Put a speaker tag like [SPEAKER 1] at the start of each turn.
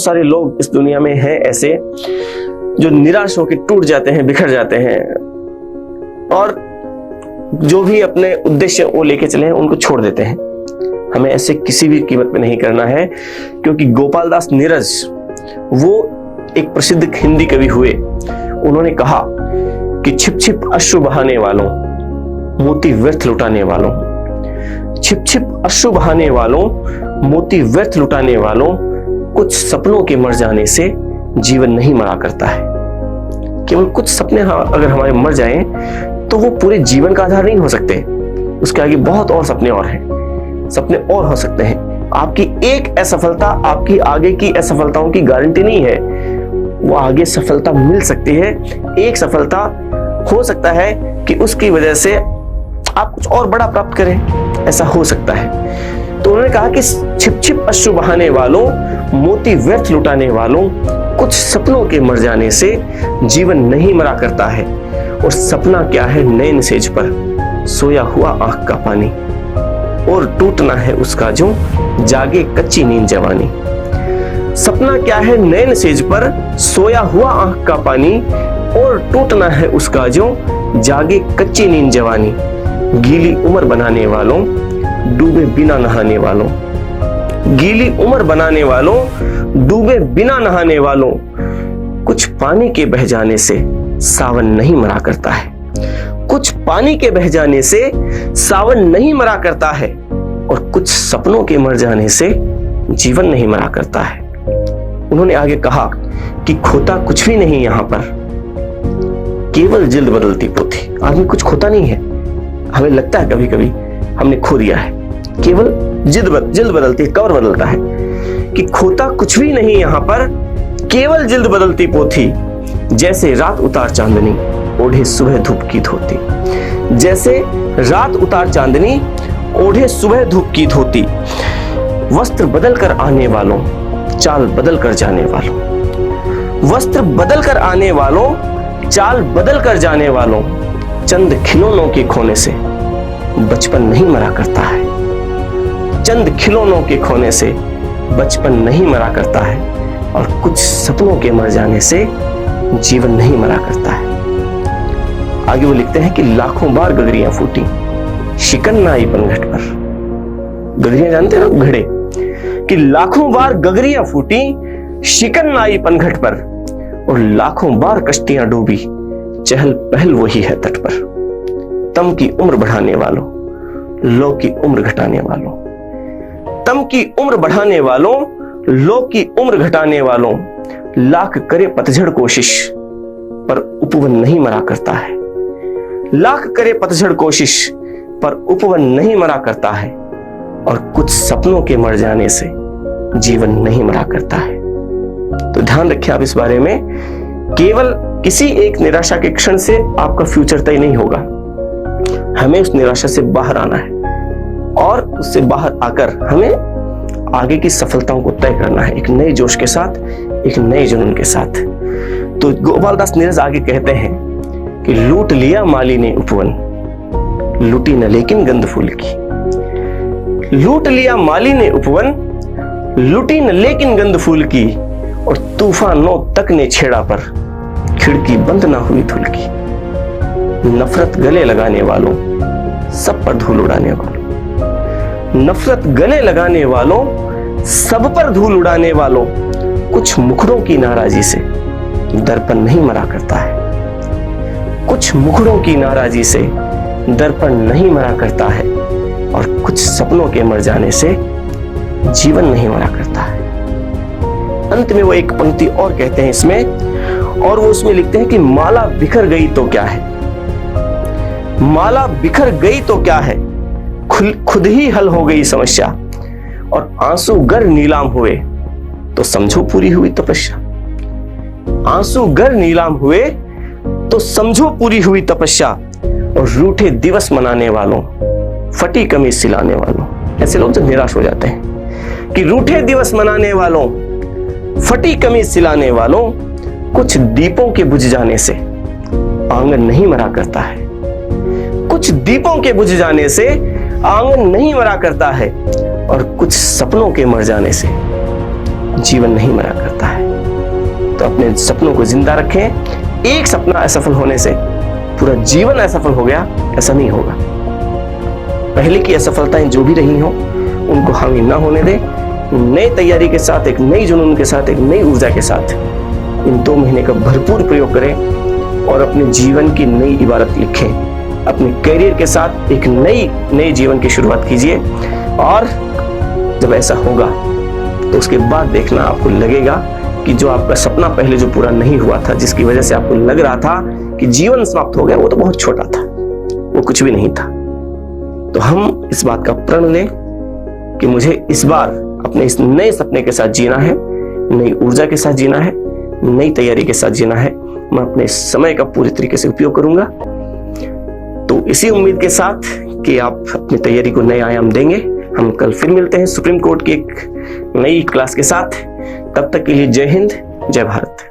[SPEAKER 1] सारे लोग इस दुनिया में हैं ऐसे जो निराश होकर टूट जाते हैं, बिखर जाते हैं और जो भी अपने उद्देश्य वो लेके चले हैं उनको छोड़ देते हैं। हमें ऐसे किसी भी कीमत पे नहीं करना है, क्योंकि गोपाल दास नीरज वो एक प्रसिद्ध हिंदी कवि हुए। उन्होंने कहा कि छिप छिप अश्रु बहाने वालों, मोती व्यर्थ लुटाने वालों, छिप छिप अश्रु बहाने वालों, मोती व्यर्थ लुटाने वालों, कुछ सपनों के मर जाने से जीवन नहीं मरा करता है। केवल कुछ सपने अगर हमारे मर जाएं तो वो पूरे जीवन का आधार नहीं हो सकते। उसके आगे बहुत और सपने और हैं, सपने और हो सकते हैं। आपकी एक असफलता आपकी आगे की असफलताओं की गारंटी नहीं है। वो आगे सफलता मिल सकती है, एक सफलता हो सकता है कि उसकी वजह से आप कुछ और बड़ा प्राप्त करें, ऐसा हो सकता है। तो उन्होंने कहा कि छिप छिप अश्रु बहाने वालों, मोती व्यर्थ लुटाने वालों, कुछ सपनों के मर जाने से जीवन नहीं मरा करता है। और सपना क्या है नैन सेज पर सोया हुआ आंख का पानी, और टूटना है उसका जो जागे कच्ची नींद जवानी। सपना क्या है नैन सेज पर सोया हुआ आंख का पानी, और टूटना है उसका जो जागे कच्ची नींद जवानी। गीली उम्र बनाने वालों, डूबे बिना नहाने वालों, गीली उम्र बनाने वालों, डूबे बिना नहाने वालों, कुछ पानी के बह जाने से सावन नहीं मरा करता है। कुछ पानी के बह जाने से सावन नहीं मरा करता है, और कुछ सपनों के मर जाने से जीवन नहीं मरा करता है। उन्होंने आगे कहा कि खोता कुछ भी नहीं यहां पर, केवल जिल्द बदलती पोथी। आदमी कुछ खोता नहीं है, हमें लगता है कभी कभी हमने खो दिया है, केवल जिल्द बदलती है, कवर बदलता है। कि खोता कुछ भी नहीं यहां पर, केवल जिल्द बदलती पोथी। जैसे रात उतार चांदनी, ओढ़े सुबह धूप की धोती। जैसे रात उतार चांदनी, ओढ़े सुबह धूप की धोती। वस्त्र बदल कर आने वालों, चाल बदल कर जाने वालों। वस्त्र बदल कर आने वालों, चाल बदल कर जाने वालों, चंद खिलौनों के खोने से बचपन नहीं मरा करता है। चंद खिलौनों के खोने से बचपन नहीं मरा करता है, और कुछ सपनों के मर जाने से जीवन नहीं मरा करता है। आगे वो लिखते हैं कि लाखों बार गगरियां फूटी, शिकन ना आई पनघट पर। गगरियां जानते हो घड़े, कि लाखों बार गगरियां फूटी, शिकन ना आई पनघट पर, और लाखों बार कश्तियां डूबी, चहल पहल वही है तट पर। तम की उम्र बढ़ाने वालों, लो की उम्र घटाने वालों। तम की उम्र बढ़ाने वालों, लो की उम्र घटाने वालों, लाख करे पतझड़ कोशिश, पर उपवन नहीं मरा करता है। लाख करे पतझड़ कोशिश, पर उपवन नहीं मरा करता है, और कुछ सपनों के मर जाने से जीवन नहीं मरा करता है। तो ध्यान रखिए आप इस बारे में, केवल किसी एक निराशा के क्षण से आपका फ्यूचर तय नहीं होगा। हमें उस निराशा से बाहर आना है, और उससे बाहर आकर हमें आगे की सफलताओं को तय करना है, एक नए जोश के साथ, एक नए जुनून के साथ। तो गोपाल दास नीरज आगे कहते हैं कि लूट लिया माली ने उपवन, लूटी न लेकिन गंध फूल की। लूट लिया माली ने उपवन, लूटी न लेकिन गंध फूल की, और तूफानों तक ने छेड़ा पर खिड़की बंद ना हुई धूल की। नफरत गले लगाने वालों, सब पर धूल उड़ाने वालों। नफरत गले लगाने वालों, सब पर धूल उड़ाने वालों, कुछ मुखड़ों की नाराजी से दर्पण नहीं मरा करता है। कुछ मुखड़ों की नाराजी से दर्पण नहीं मरा करता है, और कुछ सपनों के मर जाने से जीवन नहीं मरा करता है। अंत में वो एक पंक्ति और कहते हैं इसमें, और वो उसमें लिखते हैं कि माला बिखर गई तो क्या है, माला बिखर गई तो क्या है, खुद ही हल हो गई समस्या, और आंसू गर नीलाम हुए तो समझो पूरी हुई तपस्या। आंसू गर नीलाम हुए तो समझो पूरी हुई तपस्या, और रूठे दिवस मनाने वालों, फटी कमीज सिलाने वालों। ऐसे लोग जब निराश हो जाते हैं कि रूठे दिवस मनाने वालों, फटी कमीज सिलाने वालों, कुछ दीपों के बुझ जाने से आंगन नहीं मरा करता है। कुछ दीपों के बुझ जाने से आंगन नहीं मरा करता है, और कुछ सपनों के मर जाने से जीवन नहीं मरा करता है। तो अपने सपनों को जिंदा रखें। एक सपना असफल होने से पूरा जीवन असफल हो गया, ऐसा नहीं होगा। पहले की असफलताएं जो भी रही हों उनको हावी ना होने दें। नई तैयारी के साथ, एक नई जुनून के साथ, एक नई ऊर्जा के साथ इन 2 महीने का भरपूर प्रयोग करें और अपने जीवन की नई इबारत लिखें। अपने करियर के साथ एक नई जीवन की शुरुआत कीजिए। और जब ऐसा होगा तो उसके बाद देखना, आपको लगेगा कि जो आपका सपना पहले जो पूरा नहीं हुआ था, जिसकी वजह से आपको लग रहा था कि जीवन समाप्त हो गया, वो तो बहुत छोटा था, वो कुछ भी नहीं था। तो हम इस बात का प्रण लें कि मुझे इस बार अपने इस नए सपने के साथ जीना है, नई ऊर्जा के साथ जीना है, नई तैयारी के साथ जीना है। मैं अपने समय का पूरी तरीके से उपयोग करूंगा। तो इसी उम्मीद के साथ कि आप अपनी तैयारी को नए आयाम देंगे, हम कल फिर मिलते हैं सुप्रीम कोर्ट की एक नई क्लास के साथ। तब तक के लिए जय हिंद, जय भारत।